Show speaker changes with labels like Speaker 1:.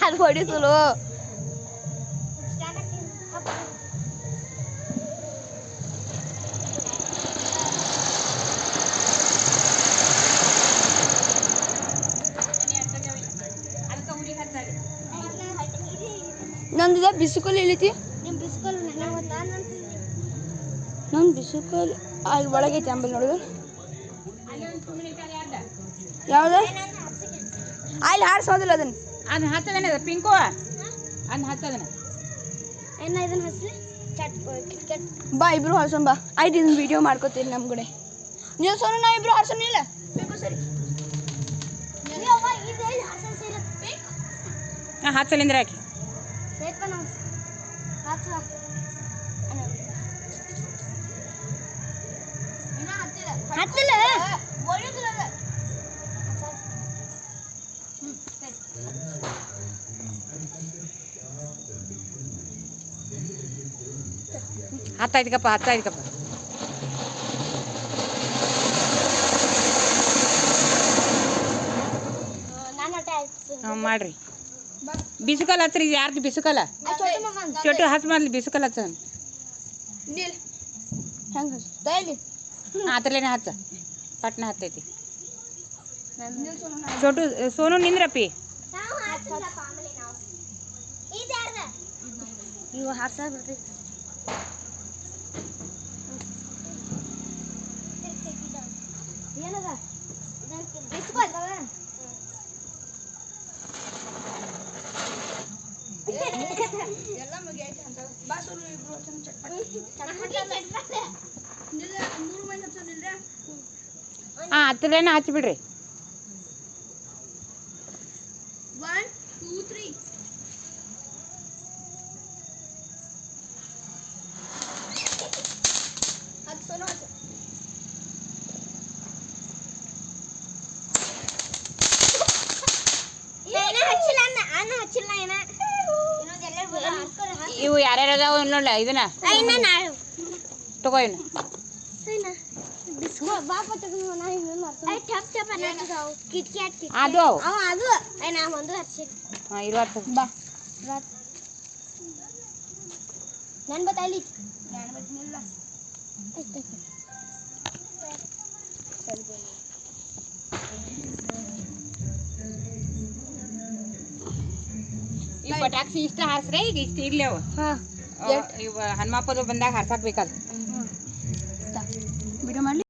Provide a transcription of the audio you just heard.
Speaker 1: ಅದು ಹೊಡಿಸಲು ನಂದು ಬಿಸಿಕಲ್ ಇಳಿತಿ ನಂದು ಬಿಸಿಕಲ್ ಅಲ್ಲಿ ಒಳಗೈತಿ ಅಂಬಲ್ ನೋಡಿದ್ರು ಯಾವ್ದ ಅಲ್ಲಿ ಹಾರಿಸೋದಿಲ್ಲ ಅದನ್ನ
Speaker 2: ಹಚ್ಚದನ ಪಿಂಕು ಅದನ್ನ ಹಚ್ಚದನ
Speaker 1: ಬಾ ಇಬ್ರು ಹಾರ್ಸೋಣ ಬಾ ಆಯ್ತು ಇದನ್ನ ವಿಡಿಯೋ ಮಾಡ್ಕೋತೀರಿ ನಮ್ಮ ಕಡೆ ನೀವು ಸೋನು ನಾ ಇಬ್ರು ಹಾರ್ಸೋಣ ಇಲ್ಲ ಸರಿ
Speaker 2: ಹಚ್ಚಲಿಂದ್ರ ಹಾಕಿ
Speaker 1: ಹತ್ತಿಲ್ಲ
Speaker 2: ಹತ್ತಾಯ್ತಕಪ್ಪ ಮಾಡ್ರಿ ಬಿಸುಕಲ್ ಹಚ್ರಿ ಯಾರ್ದು ಬಿಸುಕಲ್ಲ ಚೊಟ್ಟು ಹಚ್ಚ ಮಾಡ್ಲಿ ಬಿಸುಕಲ್ ಹಚ್ಚ
Speaker 1: ಹೆಂಗೆ
Speaker 2: ಆತರ್ಲೇನೆ ಹಚ್ಚ ಪಟ್ನ ಹತ್ತೈತಿ ಚೋಟು ಸೋನು ನಿಂದ್ರಪ್ಪಿ
Speaker 1: ಇವು ಹಾರ್ಸ ಬಿಡ್ತೈತಿ ಏನದ ಎಲ್ಲ ಮುಗಿಯೈತಿ ಅಂತ ಬಾ ಸೋನು ಇಬ್ರು ಮೂರು ಮಂದಿ ಹಚ್ಚೋದಿಲ್ರ
Speaker 2: ಹತ್ತಲೇನೆ ಹಚ್ಚಿಬಿಡ್ರಿ
Speaker 1: 1 2 3 ಹತ್ತು ಸೋನು ಹಚ್ಚ
Speaker 2: ಇವು ಯಾರ್ಯಾರು ಅದಾವ ನೋಡ ಇದನ್ನ ತಗೋ ಇನ್ನು ಅದು
Speaker 1: ಬಾ ನನ್ ಬತ್ತಾಯ್ಲಿ
Speaker 2: ಈ ಪಟಾಕ್ಷಿ ಇಷ್ಟ ಹಾರಿಸ್ರೆ ಈಗ ಇಷ್ಟ ಇರ್ಲಿ ಅವ ಇವ ಹನುಮಪ್ಪದು ಬಂದಾಗ ಹಾರ್ಸಾಕ್ ಬೇಕಲ್ಲ
Speaker 1: ವಿಡಿಯೋ ಮಾಡ್ಲಿ